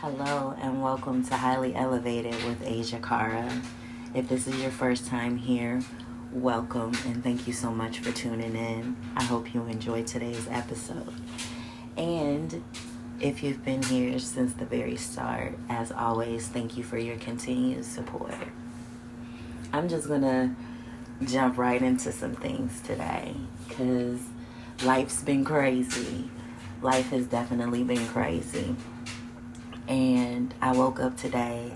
Hello and welcome to Highly Elevated with Asia Cara. If this is your first time here, welcome and thank you so much for tuning in. I hope you enjoyed today's episode. And if you've been here since the very start, as always, thank you for your continued support. I'm just gonna jump right into some things today because life's been crazy. Life has definitely been crazy. And I woke up today.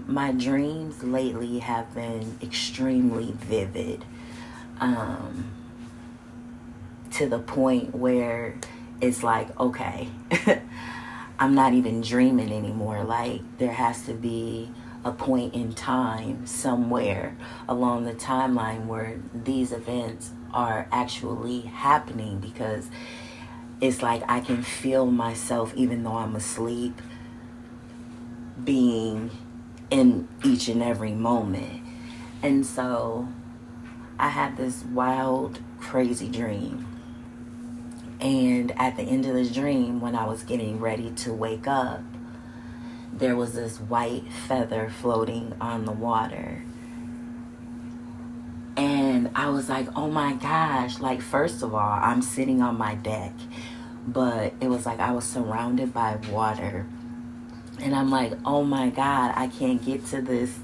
My dreams lately have been extremely vivid. To the point where it's like, okay, I'm not even dreaming anymore. Like, there has to be a point in time somewhere along the timeline where these events are actually happening, because it's like I can feel myself, even though I'm asleep, being in each and every moment. And so I had this wild, crazy dream. And at the end of the dream, when I was getting ready to wake up, there was this white feather floating on the water. And I was like, oh my gosh, like, first of all, I'm sitting on my deck, but it was like I was surrounded by water. And I'm like, oh my God, I can't get to this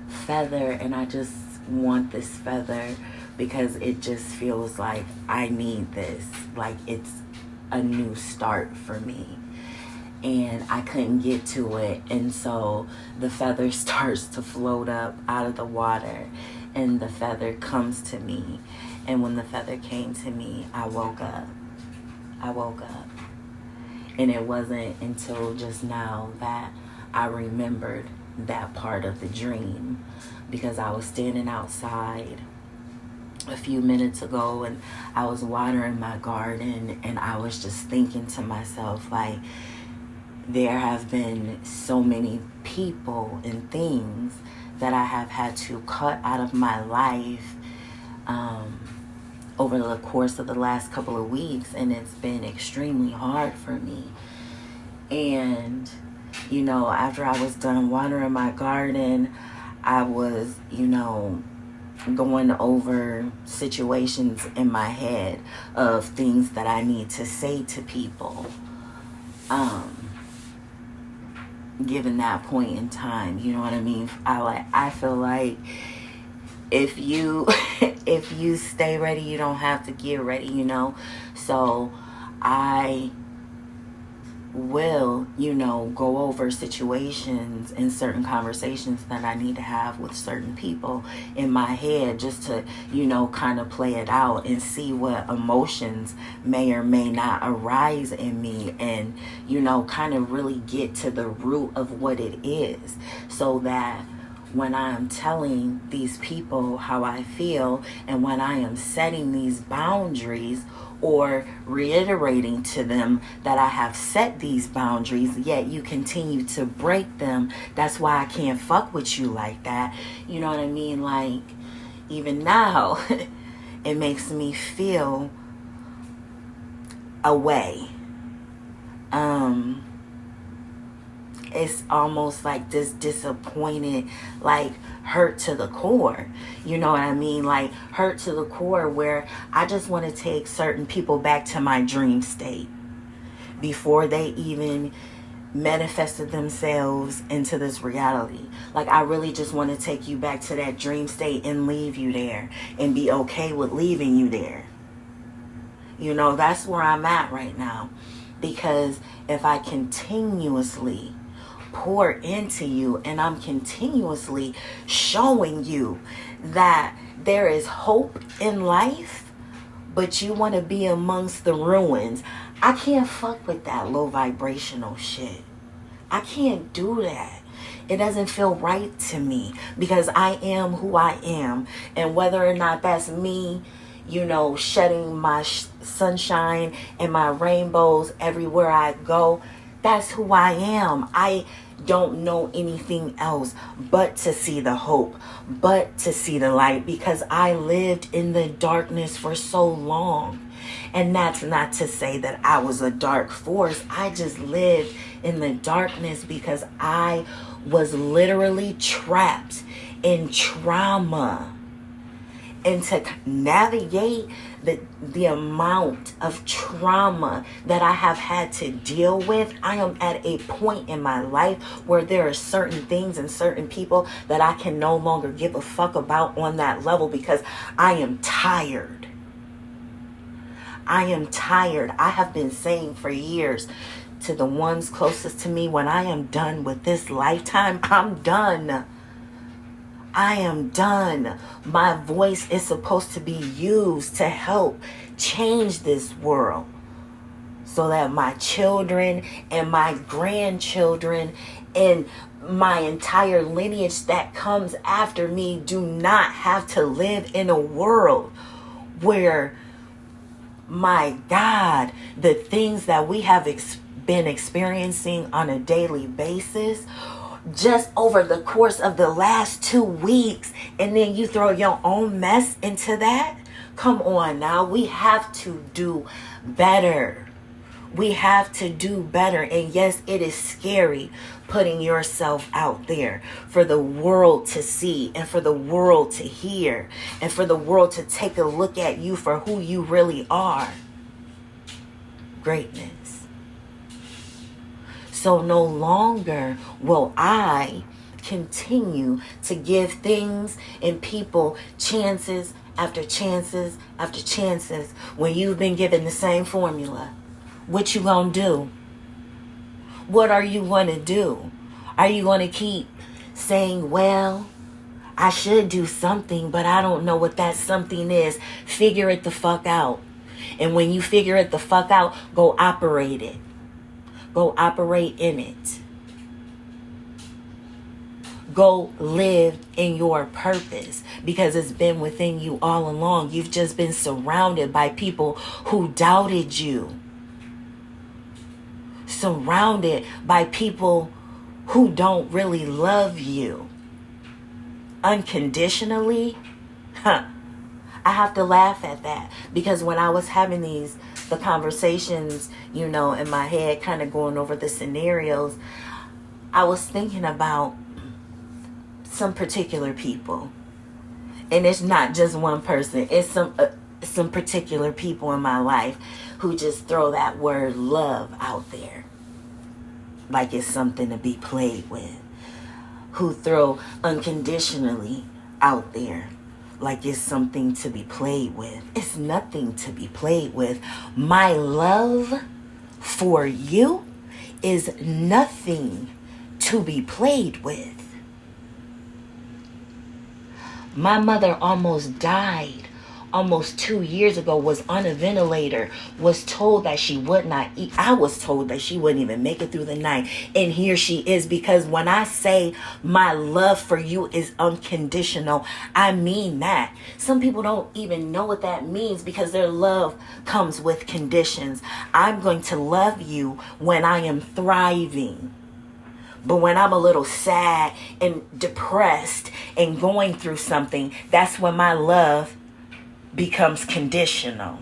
feather, and I just want this feather because it just feels like I need this. Like, it's a new start for me. And I couldn't get to it. And so the feather starts to float up out of the water, and the feather comes to me. And when the feather came to me, I woke up. And it wasn't until just now that I remembered that part of the dream, because I was standing outside a few minutes ago and I was watering my garden, and I was just thinking to myself, like, there have been so many people and things that I have had to cut out of my life over the course of the last couple of weeks, and it's been extremely hard for me. And, after I was done watering my garden, I was, going over situations in my head of things that I need to say to people. Given that point in time, you know what I mean? I feel like if you stay ready, you don't have to get ready, So I will, go over situations and certain conversations that I need to have with certain people in my head, just to, kind of play it out and see what emotions may or may not arise in me, and, kind of really get to the root of what it is, so that when I'm telling these people how I feel, and when I am setting these boundaries or reiterating to them that I have set these boundaries, yet you continue to break them, that's why I can't fuck with you like that. You know what I mean? Like, even now, it makes me feel a way. It's almost like this disappointed, like, hurt to the core. You know what I mean? Like, hurt to the core, where I just want to take certain people back to my dream state before they even manifested themselves into this reality. Like, I really just want to take you back to that dream state and leave you there, and be okay with leaving you there. That's where I'm at right now. Because if I continuously pour into you, and I'm continuously showing you that there is hope in life, but you want to be amongst the ruins, I can't fuck with that low vibrational shit. I can't do that. It doesn't feel right to me, because I am who I am. And whether or not that's me, shedding my sunshine and my rainbows everywhere I go, that's who I am. I don't know anything else but to see the hope, but to see the light, because I lived in the darkness for so long. And that's not to say that I was a dark force. I just lived in the darkness because I was literally trapped in trauma. And to navigate the amount of trauma that I have had to deal with, I am at a point in my life where there are certain things and certain people that I can no longer give a fuck about on that level because I am tired. I am tired. I have been saying for years to the ones closest to me, when I am done with this lifetime, I'm done. I am done. My voice is supposed to be used to help change this world so that my children and my grandchildren and my entire lineage that comes after me do not have to live in a world where, my God, the things that we have been experiencing on a daily basis just over the course of the last 2 weeks, and then you throw your own mess into that. Come on now, we have to do better. We have to do better. And yes, it is scary putting yourself out there for the world to see and for the world to hear and for the world to take a look at you for who you really are. Greatness. So no longer will I continue to give things and people chances after chances after chances when you've been given the same formula. What you gonna do? What are you gonna do? Are you gonna keep saying, well, I should do something, but I don't know what that something is? Figure it the fuck out. And when you figure it the fuck out, go operate it. Go operate in it. Go live in your purpose because it's been within you all along. You've just been surrounded by people who doubted you. Surrounded by people who don't really love you unconditionally. I have to laugh at that because when I was having the conversations, in my head, kind of going over the scenarios, I was thinking about some particular people. And it's not just one person. It's some particular people in my life who just throw that word love out there like it's something to be played with. Who throw unconditionally out there like it's something to be played with. It's nothing to be played with. My love for you is nothing to be played with. My mother almost died almost 2 years ago, was on a ventilator, was told that she would not eat. I was told that she wouldn't even make it through the night. And here she is, because when I say my love for you is unconditional, I mean that. Some people don't even know what that means because their love comes with conditions. I'm going to love you when I am thriving. But when I'm a little sad and depressed and going through something, that's when my love becomes conditional.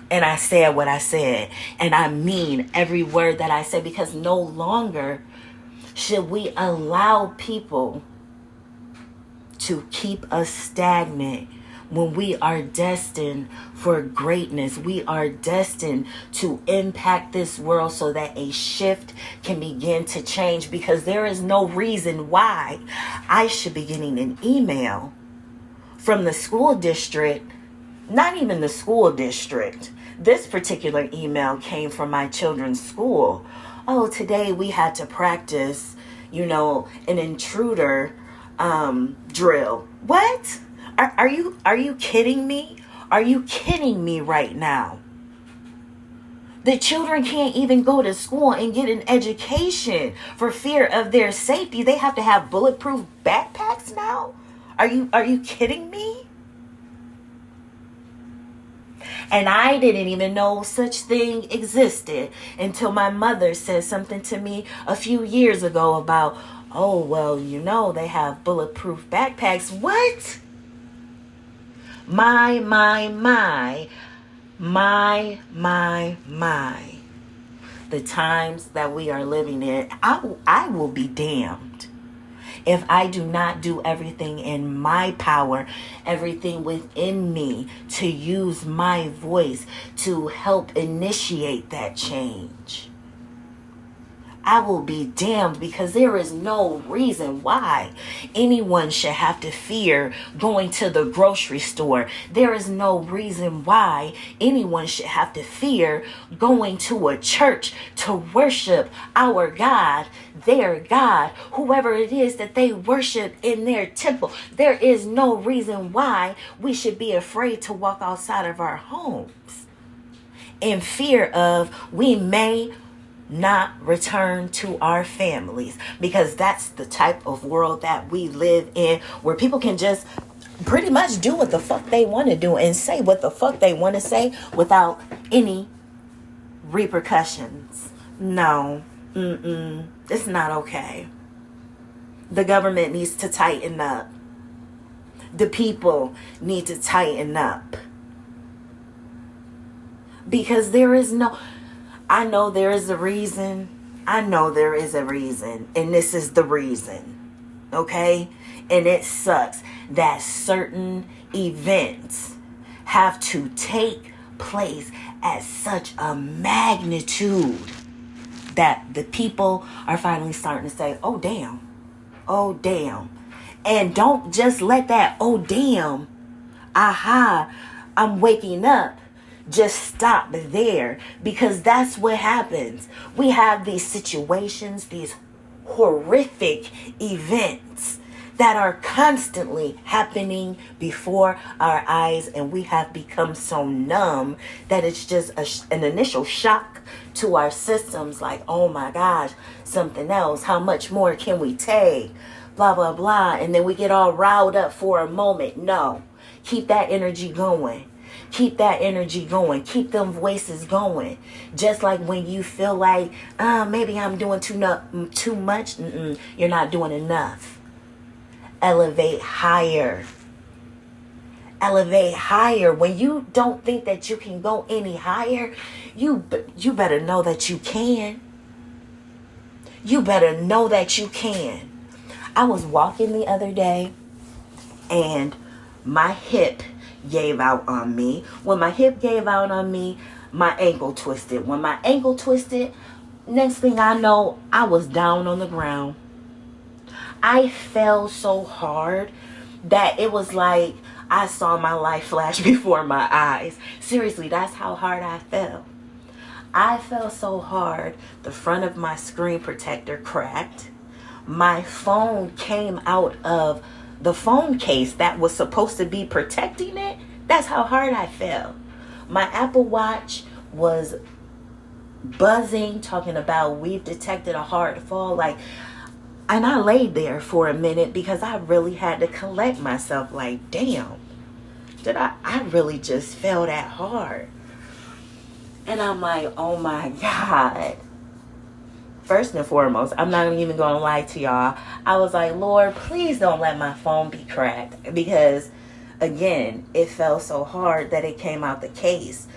And I said what I said, and I mean every word that I said, because no longer should we allow people to keep us stagnant when we are destined for greatness. We are destined to impact this world so that a shift can begin to change, because there is no reason why I should be getting an email from the school district, not even the school district. This particular email came from my children's school. Oh, today we had to practice, an intruder drill. What? Are you kidding me? Are you kidding me right now? The children can't even go to school and get an education for fear of their safety. They have to have bulletproof backpacks now? Are you kidding me? And I didn't even know such thing existed until my mother said something to me a few years ago about, oh, well, they have bulletproof backpacks. What? My, the times that we are living in, I will be damned if I do not do everything in my power, everything within me, to use my voice to help initiate that change. I will be damned, because there is no reason why anyone should have to fear going to the grocery store. There is no reason why anyone should have to fear going to a church to worship our God, their God, whoever it is that they worship in their temple. There is no reason why we should be afraid to walk outside of our homes in fear of we may not return to our families, because that's the type of world that we live in, where people can just pretty much do what the fuck they want to do and say what the fuck they want to say without any repercussions. No, it's not okay. The government needs to tighten up. The people need to tighten up, because there is no... I know there is a reason. And this is the reason. Okay? And it sucks that certain events have to take place at such a magnitude that the people are finally starting to say, oh damn. And don't just let that, oh damn, I'm waking up, just stop there, because that's what happens. We have these situations, these horrific events that are constantly happening before our eyes, and we have become so numb that it's just an initial shock to our systems, like, oh my gosh, something else, how much more can we take, blah blah blah, and then we get all riled up for a moment. No, keep that energy going. Keep that energy going. Keep them voices going. Just like when you feel like, maybe I'm doing too much. You're not doing enough. Elevate higher. Elevate higher. When you don't think that you can go any higher, you better know that you can. You better know that you can. I was walking the other day, and my hip gave out on me. When my hip gave out on me, my ankle twisted. When my ankle twisted, next thing I know, I was down on the ground. I fell so hard that it was like I saw my life flash before my eyes. Seriously, that's how hard I fell. I fell so hard, the front of my screen protector cracked. My phone came out of the phone case that was supposed to be protecting it. That's how hard I fell. My Apple Watch was buzzing, talking about we've detected a hard fall. And I laid there for a minute because I really had to collect myself. Like, damn, I really just fell that hard. And I'm like, oh my God. First and foremost, I'm not even going to lie to y'all. I was like, Lord, please don't let my phone be cracked. Because, again, it fell so hard that it came out the case.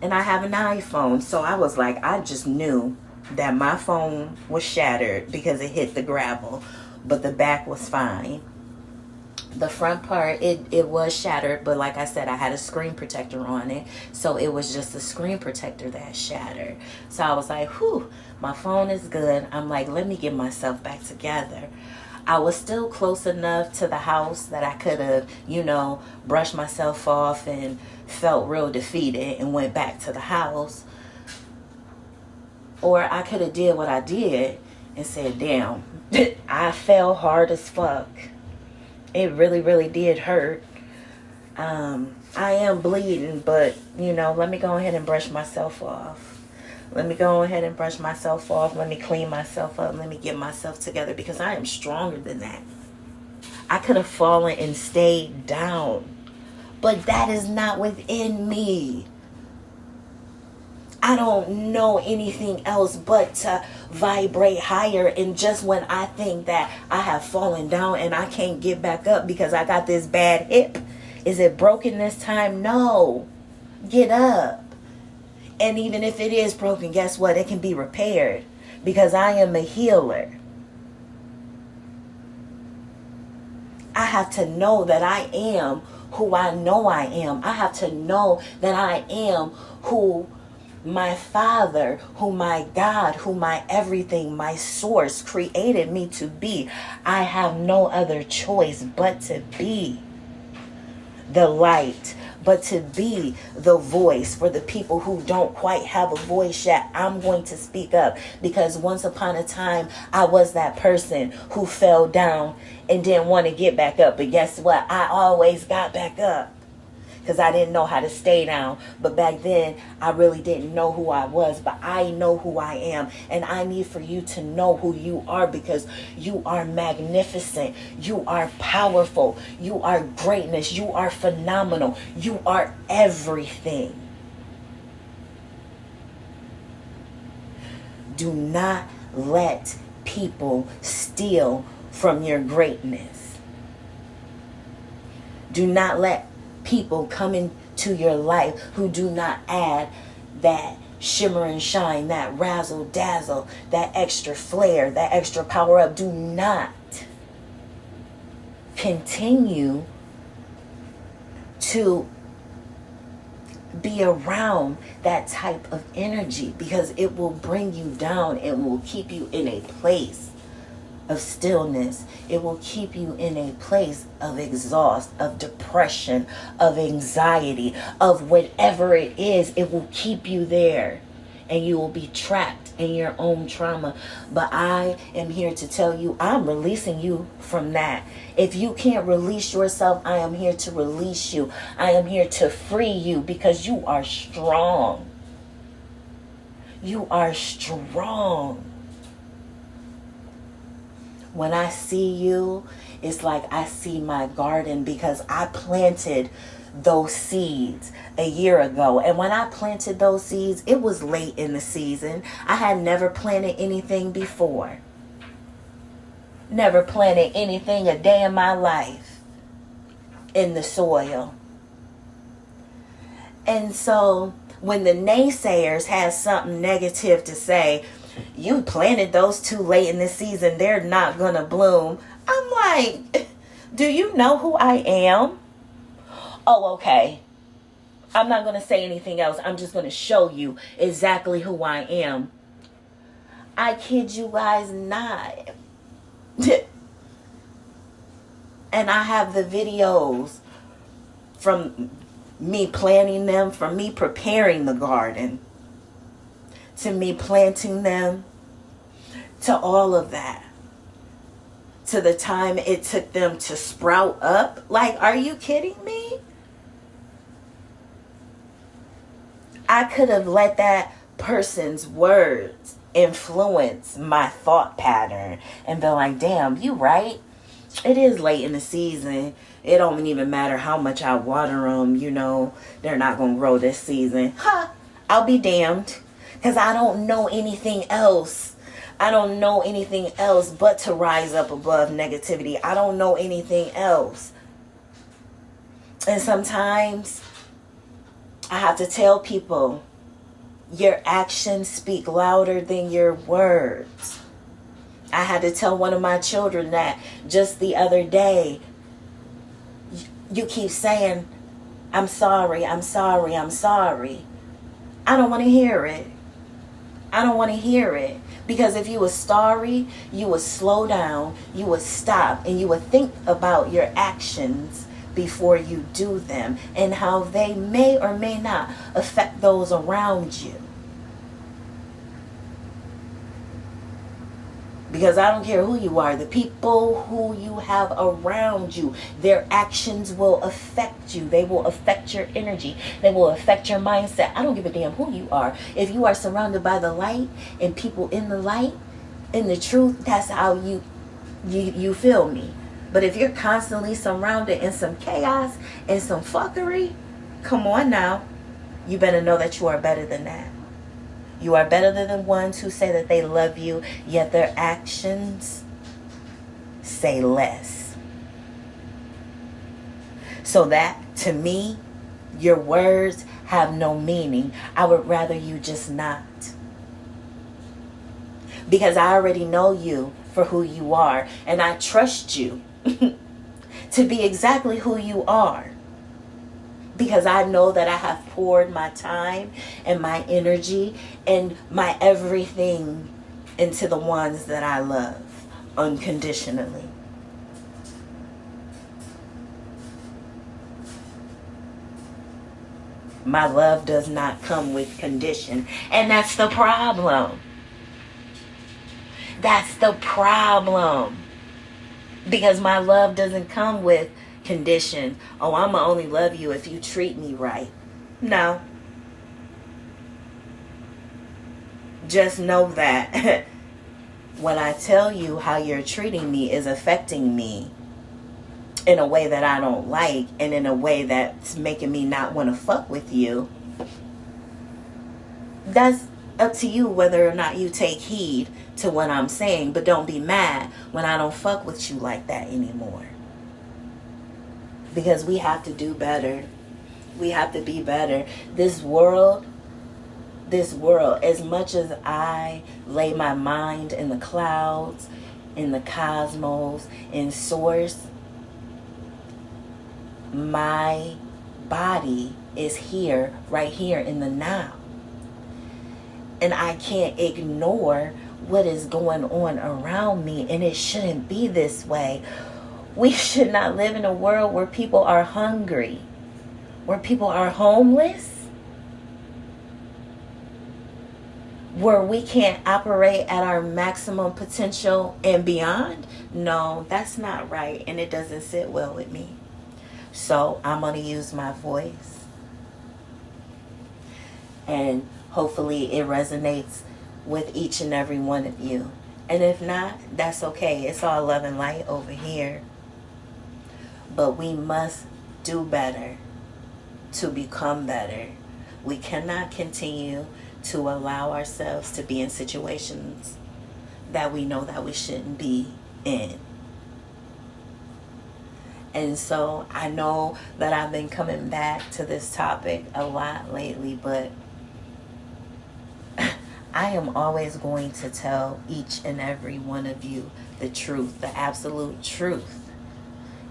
And I have an iPhone. So I was like, I just knew that my phone was shattered because it hit the gravel. But the back was fine. The front part, it was shattered. But like I said, I had a screen protector on it. So it was just the screen protector that shattered. So I was like, whew. My phone is good. I'm like, let me get myself back together. I was still close enough to the house that I could have, brushed myself off and felt real defeated and went back to the house. Or I could have did what I did and said, damn, I fell hard as fuck. It really, really did hurt. I am bleeding, but, let me go ahead and brush myself off. Let me go ahead and brush myself off. Let me clean myself up. Let me get myself together, because I am stronger than that. I could have fallen and stayed down, but that is not within me. I don't know anything else but to vibrate higher. And just when I think that I have fallen down and I can't get back up because I got this bad hip, Is it broken this time? No. Get up. And even if it is broken, guess what? It can be repaired because I am a healer. I have to know that I am who I know I am. I have to know that I am who my Father, who my God, who my everything, my source created me to be. I have no other choice but to be the light, but to be the voice for the people who don't quite have a voice yet. I'm going to speak up because once upon a time, I was that person who fell down and didn't want to get back up. But guess what? I always got back up because I didn't know how to stay down. But back then, I really didn't know who I was. But I know who I am. And I need for you to know who you are because you are magnificent. You are powerful. You are greatness. You are phenomenal. You are everything. Do not let people steal from your greatness. Do not let people come into your life who do not add that shimmer and shine, that razzle dazzle, that extra flair, that extra power up. Do not continue to be around that type of energy because it will bring you down. It will keep you in a place of stillness. It will keep you in a place of exhaust, of depression, of anxiety, of whatever it is. It will keep you there and you will be trapped in your own trauma. But I am here to tell you, I'm releasing you from that. If you can't release yourself, I am here to release you. I am here to free you because you are strong. You are strong. When I see you, it's like I see my garden because I planted those seeds a year ago. And when I planted those seeds, it was late in the season. I had never planted anything before. Never planted anything a day in my life in the soil. And so when the naysayers had something negative to say, you planted those too late in this season, they're not gonna bloom. I'm like, do you know who I am? Oh, okay. I'm not gonna say anything else. I'm just gonna show you exactly who I am. I kid you guys not. And I have the videos from me planting them, from me preparing the garden, to me planting them, to all of that, to the time it took them to sprout up. Like, are you kidding me? I could have let that person's words influence my thought pattern and be like, damn, you right. It is late in the season. It don't even matter how much I water them, you know, they're not going to grow this season. I'll be damned. Because I don't know anything else. I don't know anything else but to rise up above negativity. I don't know anything else. And sometimes I have to tell people, your actions speak louder than your words. I had to tell one of my children that just the other day. You keep saying, I'm sorry, I'm sorry, I'm sorry. I don't want to hear it. I don't want to hear it. Because if you were sorry, you would slow down, you would stop, and you would think about your actions before you do them and how they may or may not affect those around you. Because I don't care who you are, the people who you have around you, their actions will affect you. They will affect your energy. They will affect your mindset. I don't give a damn who you are. If you are surrounded by the light and people in the light, in the truth, that's how you feel me. But if you're constantly surrounded in some chaos and some fuckery, come on now. You better know that you are better than that. You are better than the ones who say that they love you, yet their actions say less. So that, To me, your words have no meaning. I would rather you just not. Because I already know you for who you are, and I trust you to be exactly who you are. Because I know that I have poured my time and my energy and my everything into the ones that I love unconditionally. My love does not come with condition. And that's the problem. That's the problem. Because my love doesn't come with condition. Oh, I'ma only love you if you treat me right. No. Just know that when I tell you how you're treating me is affecting me in a way that I don't like, and in a way that's making me not want to fuck with you, that's up to you whether or not you take heed to what I'm saying. But don't be mad when I don't fuck with you like that anymore. Because we have to do better. We have to be better. This world, as much as I lay my mind in the clouds, in the cosmos, in source, my body is here, right here in the now. And I can't ignore what is going on around me, and it shouldn't be this way. We should not live in a world where people are hungry, where people are homeless, where we can't operate at our maximum potential and beyond. No, that's not right, and it doesn't sit well with me. So I'm going to use my voice, and hopefully it resonates with each and every one of you. And if not, that's okay. It's all love and light over here. But we must do better to become better. We cannot continue to allow ourselves to be in situations that we know that we shouldn't be in. And so I know that I've been coming back to this topic a lot lately, but I am always going to tell each and every one of you the truth, the absolute truth,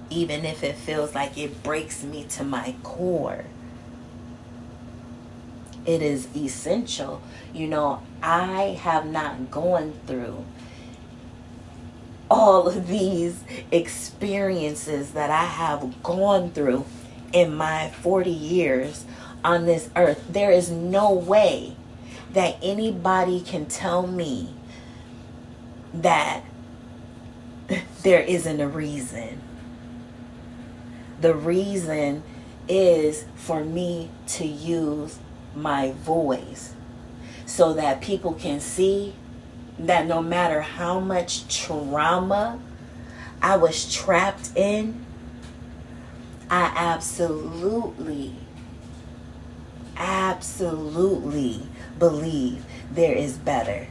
even if it feels like it breaks me to my core. It is essential. You know, I have not gone through all of these experiences that I have gone through in my 40 years on this earth. There is no way that anybody can tell me that there isn't a reason. The reason is for me to use my voice so that people can see that no matter how much trauma I was trapped in, I absolutely believe there is better.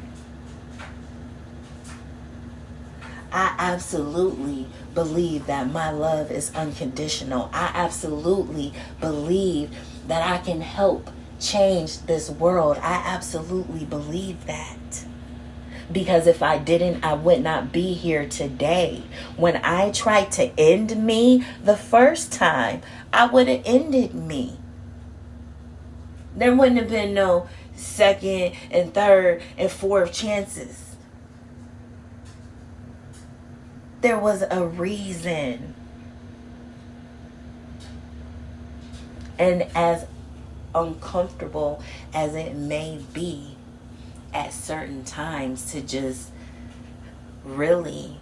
I absolutely believe that my love is unconditional. I absolutely believe that I can help change this world. I absolutely believe that. Because if I didn't, I would not be here today. When I tried to end me the first time, I would have ended me. There wouldn't have been no second and third and fourth chances. There was a reason. And as uncomfortable as it may be at certain times to just really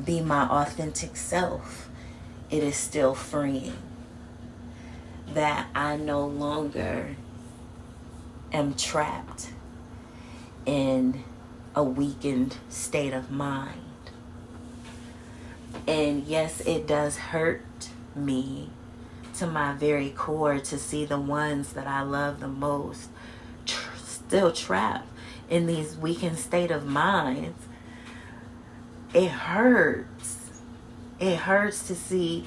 be my authentic self, it is still freeing that I no longer am trapped in a weakened state of mind. And yes, it does hurt me to my very core to see the ones that I love the most still trapped in these weakened state of minds. It hurts. It hurts to see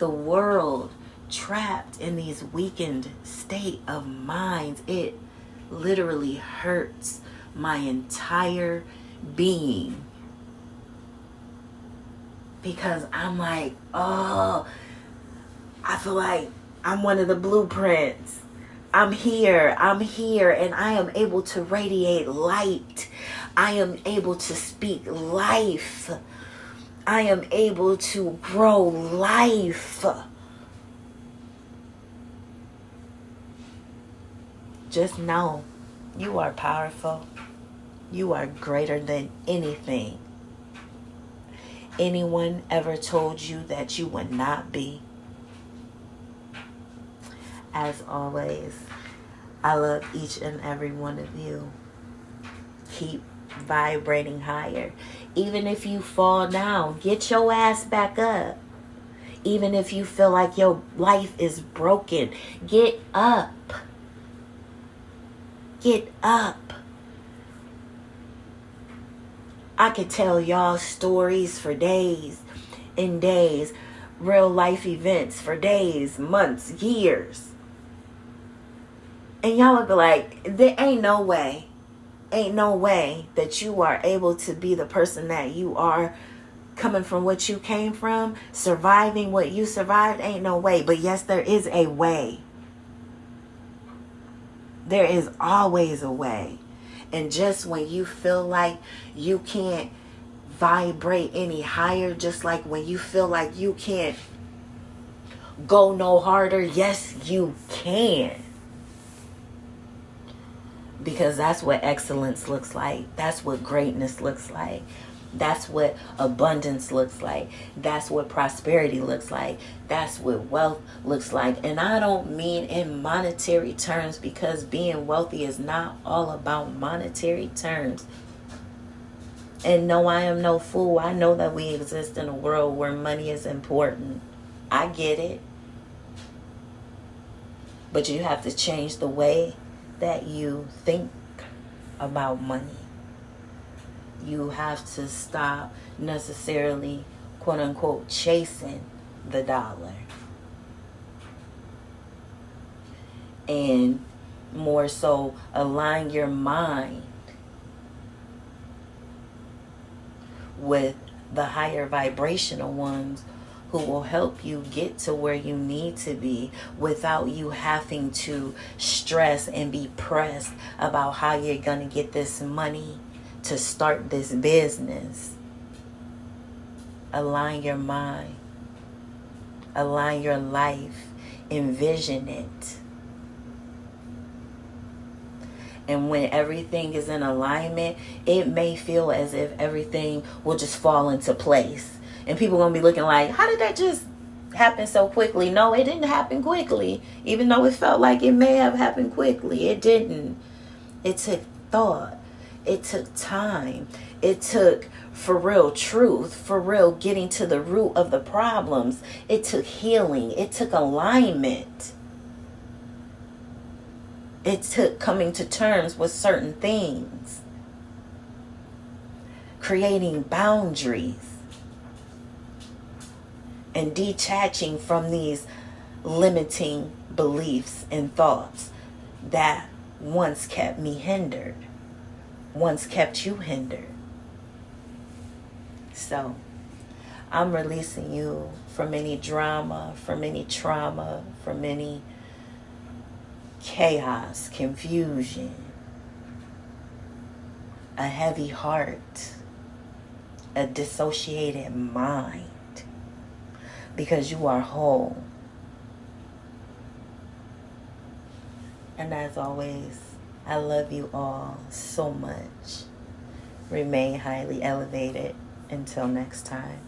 the world trapped in these weakened state of minds, it literally hurts my entire being. Because I'm like, oh, I feel like I'm one of the blueprints. I'm here, and I am able to radiate light. I am able to speak life. I am able to grow life. Just know you are powerful. You are greater than anything anyone ever told you that you would not be. As always, I love each and every one of you. Keep vibrating higher. Even if you fall down, get your ass back up. Even if you feel like your life is broken, get up. Get up. I could tell y'all stories for days and days, real life events for days, months, years. And y'all would be like, there ain't no way that you are able to be the person that you are, coming from what you came from, surviving what you survived. Ain't no way. But yes, there is a way. There is always a way. And just when you feel like you can't vibrate any higher, just like when you feel like you can't go no harder, yes, you can. Because that's what excellence looks like. That's what greatness looks like. That's what abundance looks like. That's what prosperity looks like. That's what wealth looks like. And I don't mean in monetary terms, because being wealthy is not all about monetary terms. And no, I am no fool. I know that we exist in a world where money is important. I get it. But you have to change the way that you think about money. You have to stop necessarily, quote unquote, chasing the dollar. And more so align your mind with the higher vibrational ones who will help you get to where you need to be without you having to stress and be pressed about how you're going to get this money to start this business. Align your mind. Align your life. Envision it. And when everything is in alignment, it may feel as if everything will just fall into place. And people are going to be looking like, how did that just happen so quickly? No, it didn't happen quickly. Even though it felt like it may have happened quickly, it didn't. It took thought. It took time. It took, for real, truth. For real, getting to the root of the problems. It took healing. It took alignment. It took coming to terms with certain things. Creating boundaries. And detaching from these limiting beliefs and thoughts that once kept me hindered. Once kept you hindered. So, I'm releasing you from any drama, from any trauma, from any chaos, confusion, a heavy heart, a dissociated mind, because you are whole. And as always, I love you all so much. Remain highly elevated. Until next time.